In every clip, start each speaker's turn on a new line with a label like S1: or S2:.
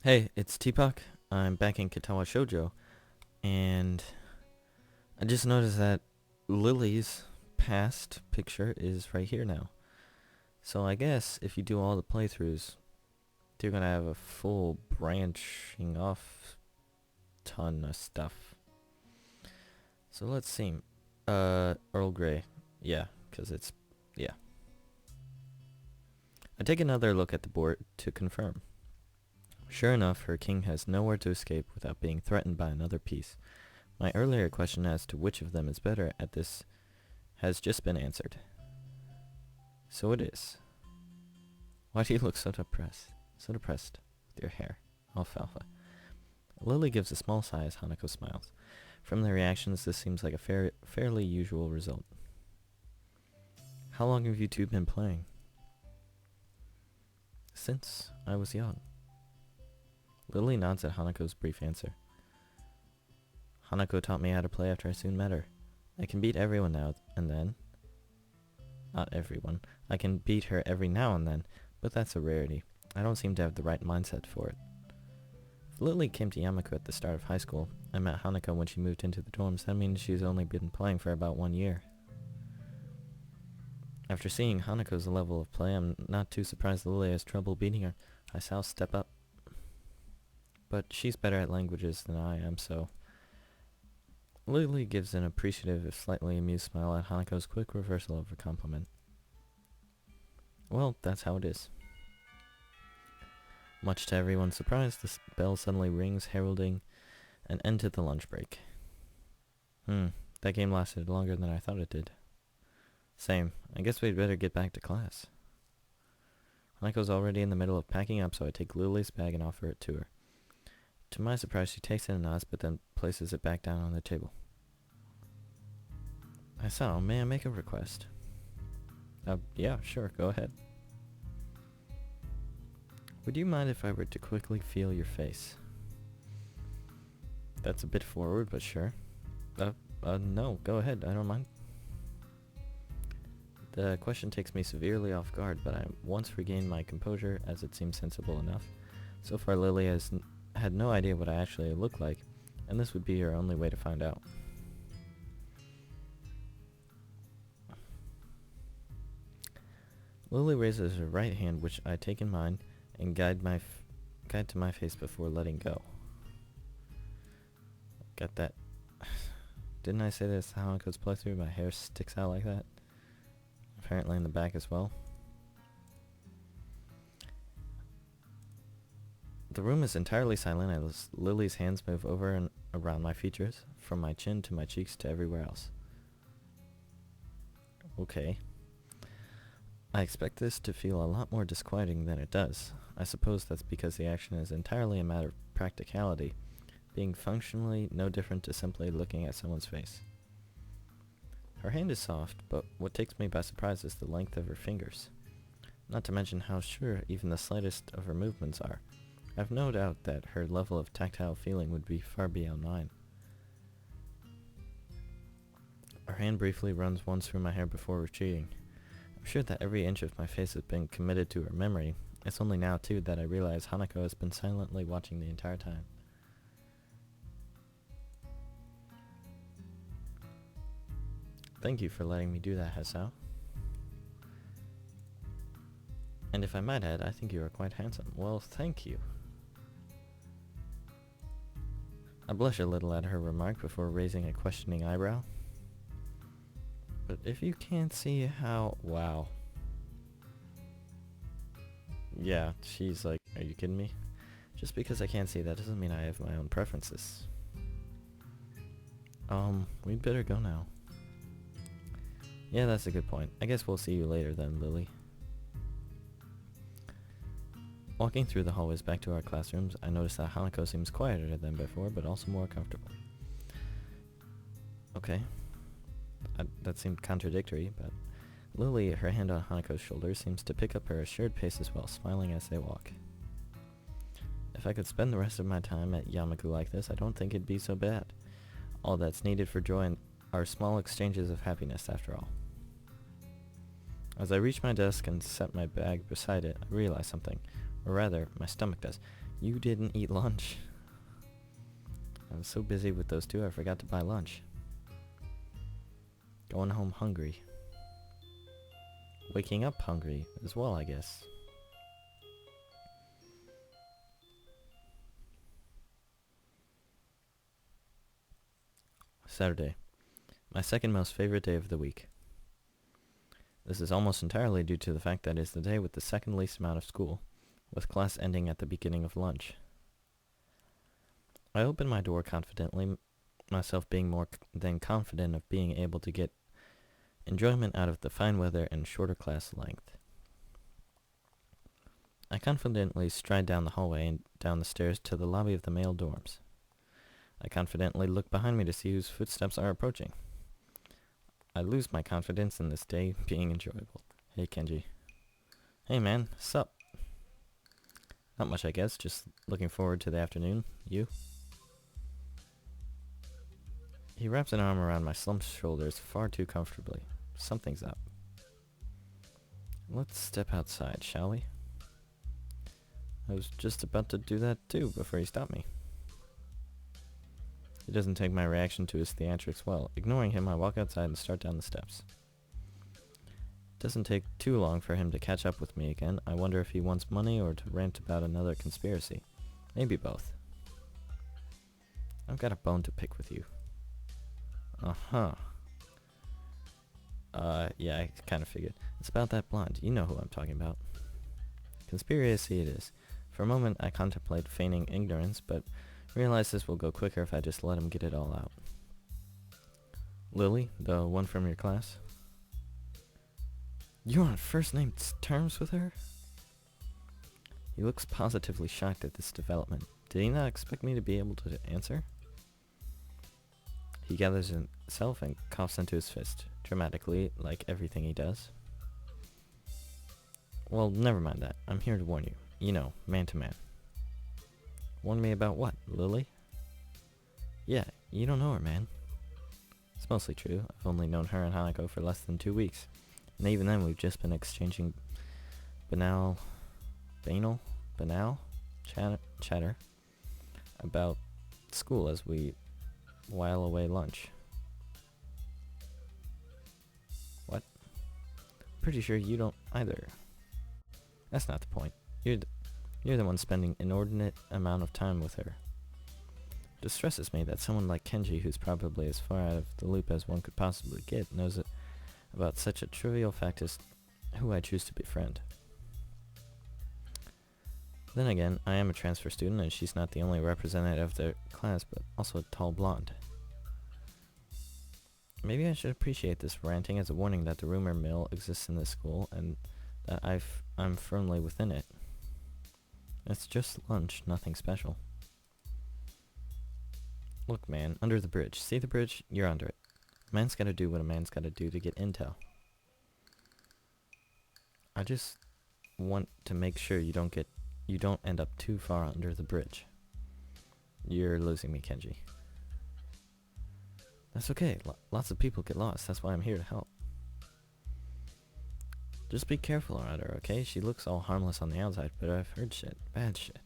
S1: Hey, it's Tpok. I'm back in Katawa Shoujo, and I just noticed that Lily's past picture is right here now. So I guess if you do all the playthroughs, you're gonna have a full branching off ton of stuff. So let's see. Earl Grey. Yeah, 'cause yeah. I take another look at the board to confirm. Sure enough, her king has nowhere to escape without being threatened by another piece. My earlier question as to which of them is better at this has just been answered. So it is. Why do you look so depressed? So depressed with your hair. Alfalfa. Lily gives a small sigh as Hanako smiles. From the reactions, this seems like a fairly usual result. How long have you two been playing? Since I was young. Lily nods at Hanako's brief answer. Hanako taught me how to play after I soon met her. I can beat everyone now and then. Not everyone. I can beat her every now and then, but that's a rarity. I don't seem to have the right mindset for it. If Lily came to Yamaku at the start of high school, I met Hanako when she moved into the dorms, that means she's only been playing for about 1 year. After seeing Hanako's level of play, I'm not too surprised Lily has trouble beating her. I shall step up. But she's better at languages than I am, so... Lily gives an appreciative, if slightly amused smile at Hanako's quick reversal of her compliment. Well, that's how it is. Much to everyone's surprise, the bell suddenly rings, heralding an end to the lunch break. That game lasted longer than I thought it did. Same. I guess we'd better get back to class. Hanako's already in the middle of packing up, so I take Lily's bag and offer it to her. To my surprise, she takes it and nods, but then places it back down on the table. Hisao, may I make a request? Yeah, sure, go ahead. Would you mind if I were to quickly feel your face? That's a bit forward, but sure. No, go ahead, I don't mind. The question takes me severely off guard, but I once regained my composure, as it seems sensible enough. So far, Lily has had no idea what I actually look like, and this would be her only way to find out. Lily raises her right hand, which I take in mine, and guide to my face before letting go. Got that. Didn't I say this Hanako's playthrough? My hair sticks out like that. Apparently in the back as well. The room is entirely silent as Lily's hands move over and around my features, from my chin to my cheeks to everywhere else. Okay. I expect this to feel a lot more disquieting than it does. I suppose that's because the action is entirely a matter of practicality, being functionally no different to simply looking at someone's face. Her hand is soft, but what takes me by surprise is the length of her fingers. Not to mention how sure even the slightest of her movements are. I've no doubt that her level of tactile feeling would be far beyond mine. Her hand briefly runs once through my hair before retreating. I'm sure that every inch of my face has been committed to her memory. It's only now, too, that I realize Hanako has been silently watching the entire time. Thank you for letting me do that, Hisao. And if I might add, I think you are quite handsome. Well, thank you. I blush a little at her remark before raising a questioning eyebrow. But if you can't see how... Wow. Yeah, she's like, are you kidding me? Just because I can't see that doesn't mean I have my own preferences. We'd better go now. Yeah, that's a good point. I guess we'll see you later then, Lily. Walking through the hallways back to our classrooms, I notice that Hanako seems quieter than before, but also more comfortable. Okay. That seemed contradictory, but Lily, her hand on Hanako's shoulder, seems to pick up her assured pace as well, smiling as they walk. If I could spend the rest of my time at Yamaku like this, I don't think it'd be so bad. All that's needed for joy are small exchanges of happiness, after all. As I reach my desk and set my bag beside it, I realize something. Or rather, my stomach does. You didn't eat lunch. I was so busy with those two I forgot to buy lunch. Going home hungry. Waking up hungry as well, I guess. Saturday. My second most favorite day of the week. This is almost entirely due to the fact that it is the day with the second least amount of school, with class ending at the beginning of lunch. I open my door confidently, myself being more than confident of being able to get enjoyment out of the fine weather and shorter class length. I confidently stride down the hallway and down the stairs to the lobby of the male dorms. I confidently look behind me to see whose footsteps are approaching. I lose my confidence in this day being enjoyable. Hey, Kenji. Hey, man. Sup? Not much, I guess. Just looking forward to the afternoon. You? He wraps an arm around my slumped shoulders far too comfortably. Something's up. Let's step outside, shall we? I was just about to do that too before he stopped me. He doesn't take my reaction to his theatrics well. Ignoring him, I walk outside and start down the steps. It doesn't take too long for him to catch up with me again. I wonder if he wants money or to rant about another conspiracy. Maybe both. I've got a bone to pick with you. Uh-huh. Yeah, I kind of figured. It's about that blonde. You know who I'm talking about. Conspiracy it is. For a moment, I contemplate feigning ignorance, but realize this will go quicker if I just let him get it all out. Lily, the one from your class? You're on first name terms with her? He looks positively shocked at this development. Did he not expect me to be able to answer? He gathers himself and coughs into his fist, dramatically, like everything he does. Well, never mind that. I'm here to warn you. You know, man to man. Warn me about what, Lily? Yeah, you don't know her, man. It's mostly true. I've only known her and Hanako for less than 2 weeks. And even then, we've just been exchanging banal chatter about school as we while away lunch. What? Pretty sure you don't either. That's not the point. You're the one spending inordinate amount of time with her. It distresses me that someone like Kenji, who's probably as far out of the loop as one could possibly get, knows about such a trivial fact as who I choose to befriend. Then again, I am a transfer student and she's not the only representative of their class, but also a tall blonde. Maybe I should appreciate this ranting as a warning that the rumor mill exists in this school and that I'm firmly within it. It's just lunch, nothing special. Look, man, under the bridge. See the bridge? You're under it. A man's gotta do what a man's gotta do to get intel. I just want to make sure you don't end up too far under the bridge. You're losing me, Kenji. That's okay. Lots of people get lost. That's why I'm here to help. Just be careful around her, okay? She looks all harmless on the outside, but I've heard shit. Bad shit.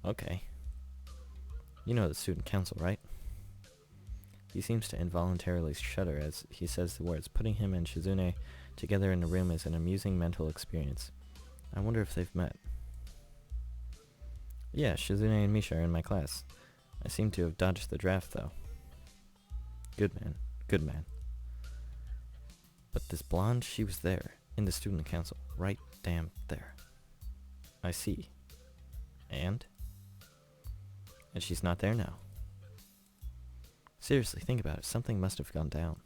S1: Okay. You know the student council, right? He seems to involuntarily shudder as he says the words. Putting him and Shizune together in a room is an amusing mental experience. I wonder if they've met. Yeah, Shizune and Misha are in my class. I seem to have dodged the draft, though. Good man. Good man. But this blonde, she was there, in the student council, right damn there. I see. And she's not there now. Seriously, think about it. Something must have gone down.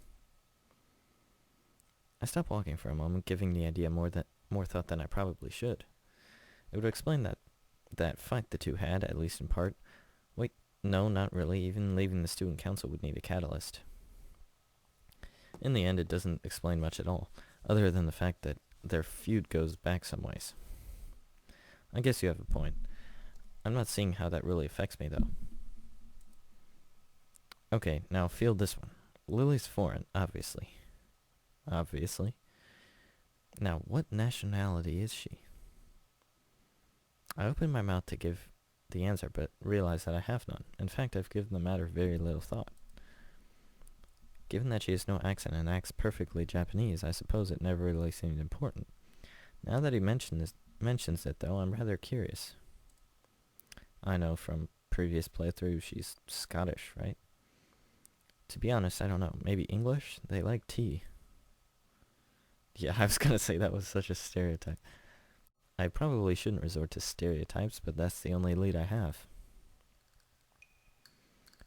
S1: I stopped walking for a moment, giving the idea more thought than I probably should. It would explain that fight the two had, at least in part. Wait, no, not really. Even leaving the student council would need a catalyst. In the end, it doesn't explain much at all, other than the fact that their feud goes back some ways. I guess you have a point. I'm not seeing how that really affects me, though. Okay, now field this one. Lily's foreign, obviously. Obviously. Now, what nationality is she? I open my mouth to give the answer, but realize that I have none. In fact, I've given the matter very little thought. Given that she has no accent and acts perfectly Japanese, I suppose it never really seemed important. Now that he mentions it, though, I'm rather curious. I know from previous playthroughs she's Scottish, right? To be honest, I don't know. Maybe English? They like tea. Yeah, I was gonna say that was such a stereotype. I probably shouldn't resort to stereotypes, but that's the only lead I have.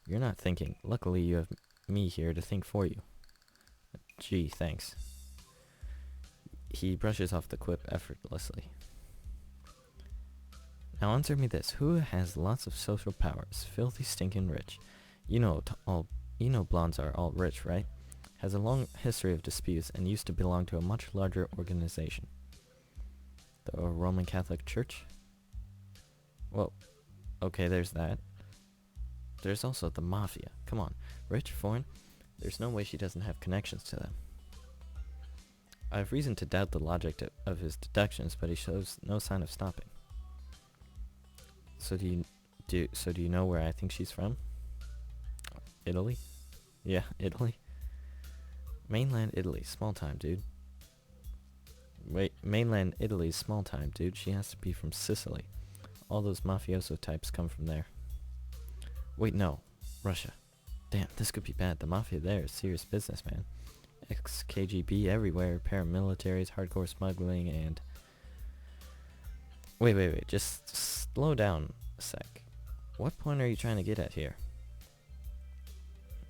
S1: You're not thinking. Luckily, you have me here to think for you. Gee, thanks. He brushes off the quip effortlessly. Now answer me this. Who has lots of social powers? Filthy stinking rich. You know blondes are all rich, right? Has a long history of disputes and used to belong to a much larger organization. The Roman Catholic Church? Well, okay, there's that. There's also the Mafia. Come on. Rich, foreign? There's no way she doesn't have connections to them. I have reason to doubt the logic of his deductions, but he shows no sign of stopping. So do you know where I think she's from? Italy? Yeah, Italy. Mainland Italy, small time, dude. Wait, mainland Italy's small time, dude. She has to be from Sicily. All those mafioso types come from there. Wait, no. Russia. Damn, this could be bad. The mafia there is serious business, man. Ex-KGB everywhere, paramilitaries, hardcore smuggling, and... Wait. Just slow down a sec. What point are you trying to get at here?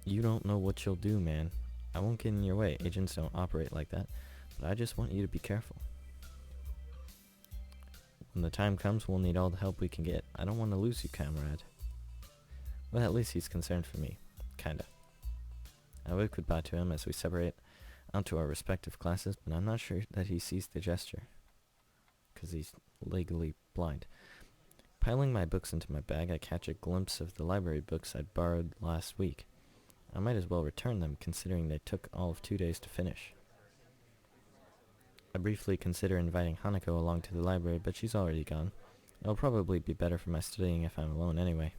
S1: You don't know what you'll do, man. I won't get in your way. Agents don't operate like that. But I just want you to be careful. When the time comes, we'll need all the help we can get. I don't want to lose you, comrade. Well, at least he's concerned for me. Kinda. I wave goodbye to him as we separate out to our respective classes, but I'm not sure that he sees the gesture. 'Cause he's legally blind. Piling my books into my bag, I catch a glimpse of the library books I'd borrowed last week. I might as well return them, considering they took all of 2 days to finish. I briefly consider inviting Hanako along to the library, but she's already gone. It'll probably be better for my studying if I'm alone anyway.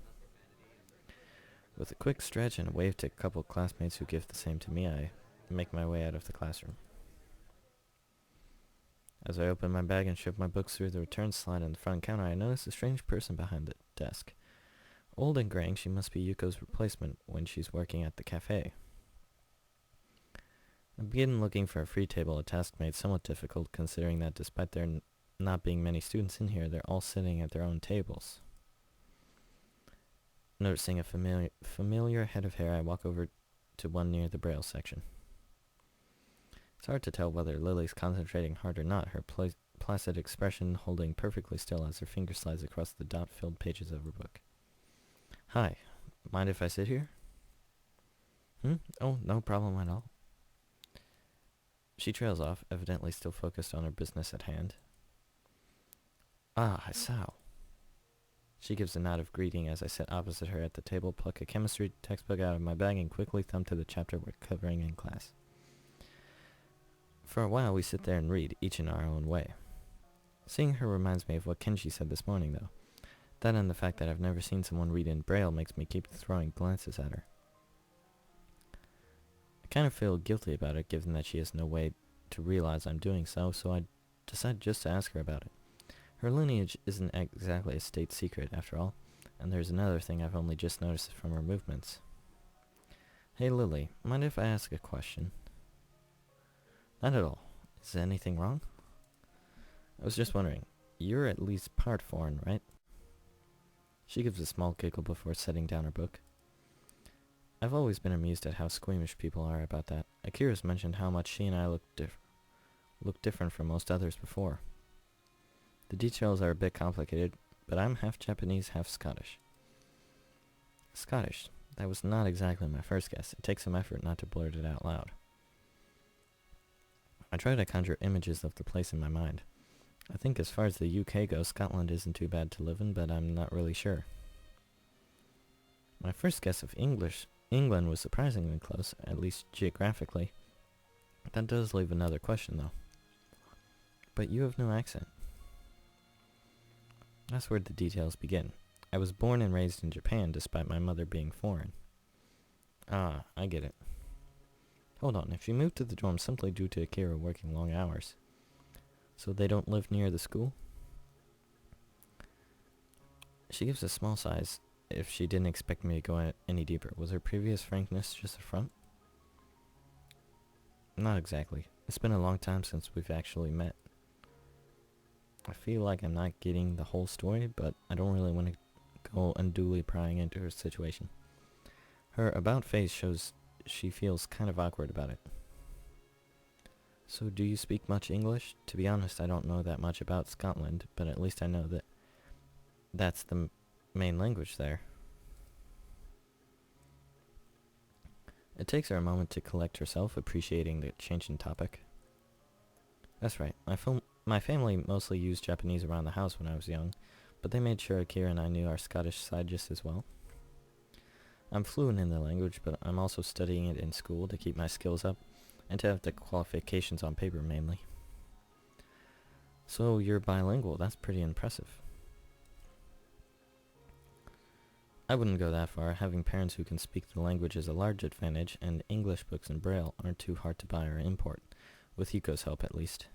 S1: With a quick stretch and a wave to a couple classmates who give the same to me, I make my way out of the classroom. As I open my bag and shove my books through the return slide on the front counter, I notice a strange person behind the desk. Old and graying, she must be Yuko's replacement when she's working at the cafe. I begin looking for a free table, a task made somewhat difficult considering that despite there not being many students in here, they're all sitting at their own tables. Noticing a familiar head of hair, I walk over to one near the braille section. It's hard to tell whether Lily's concentrating hard or not, her placid expression holding perfectly still as her finger slides across the dot-filled pages of her book. Hi, mind if I sit here? Oh, no problem at all. She trails off, evidently still focused on her business at hand. Ah, Hisao. She gives a nod of greeting as I sit opposite her at the table, pluck a chemistry textbook out of my bag, and quickly thumb to the chapter we're covering in class. For a while we sit there and read, each in our own way. Seeing her reminds me of what Kenji said this morning, though. That and the fact that I've never seen someone read in braille makes me keep throwing glances at her. I kind of feel guilty about it, given that she has no way to realize I'm doing so I decide just to ask her about it. Her lineage isn't exactly a state secret, after all, and there's another thing I've only just noticed from her movements. Hey Lily, mind if I ask a question? Not at all. Is anything wrong? I was just wondering, you're at least part foreign, right? She gives a small giggle before setting down her book. I've always been amused at how squeamish people are about that. Akira's mentioned how much she and I look different from most others before. The details are a bit complicated, but I'm half Japanese, half Scottish. Scottish? That was not exactly my first guess. It takes some effort not to blurt it out loud. I try to conjure images of the place in my mind. I think as far as the UK goes, Scotland isn't too bad to live in, but I'm not really sure. My first guess of England was surprisingly close, at least geographically. That does leave another question, though. But you have no accent. That's where the details begin. I was born and raised in Japan despite my mother being foreign. Ah, I get it. Hold on, if you moved to the dorm simply due to Akira working long hours, so they don't live near the school? She gives a small size, if she didn't expect me to go any deeper. Was her previous frankness just a front? Not exactly. It's been a long time since we've actually met. I feel like I'm not getting the whole story, but I don't really want to go unduly prying into her situation. Her about face shows she feels kind of awkward about it. So do you speak much English? To be honest, I don't know that much about Scotland, but at least I know that that's the main language there. It takes her a moment to collect herself, appreciating the change in topic. That's right. My family mostly used Japanese around the house when I was young, but they made sure Akira and I knew our Scottish side just as well. I'm fluent in the language, but I'm also studying it in school to keep my skills up, and to have the qualifications on paper mainly. So you're bilingual, that's pretty impressive. I wouldn't go that far. Having parents who can speak the language is a large advantage, and English books in Braille aren't too hard to buy or import, with Yuko's help at least.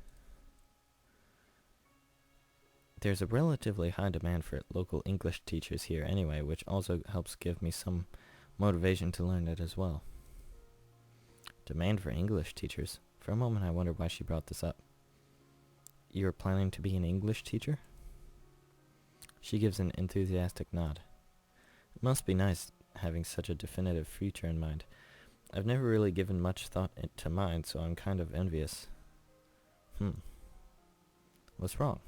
S1: There's a relatively high demand for local English teachers here anyway, which also helps give me some motivation to learn it as well. Demand for English teachers? For a moment I wondered why she brought this up. You're planning to be an English teacher? She gives an enthusiastic nod. It must be nice having such a definitive future in mind. I've never really given much thought to mine, so I'm kind of envious. What's wrong?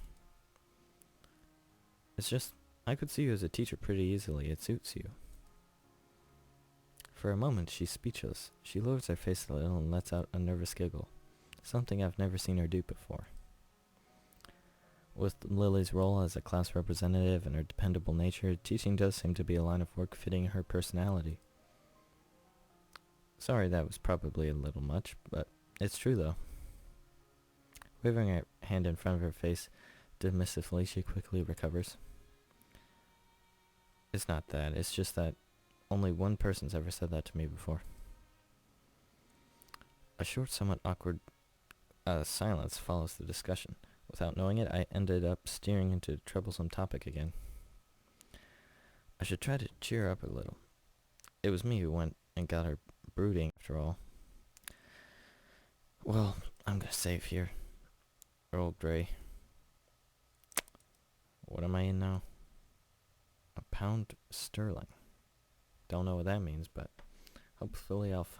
S1: It's just, I could see you as a teacher pretty easily. It suits you. For a moment, she's speechless. She lowers her face a little and lets out a nervous giggle. Something I've never seen her do before. With Lily's role as a class representative and her dependable nature, teaching does seem to be a line of work fitting her personality. Sorry, that was probably a little much, but it's true though. Waving her hand in front of her face dismissively, she quickly recovers. It's not that, it's just that only one person's ever said that to me before. A short, somewhat awkward silence follows the discussion. Without knowing it, I ended up steering into a troublesome topic again. I should try to cheer her up a little. It was me who went and got her brooding, after all. Well, I'm gonna save here. Earl Grey. What am I in now? £1 sterling. Don't know what that means, but hopefully I'll find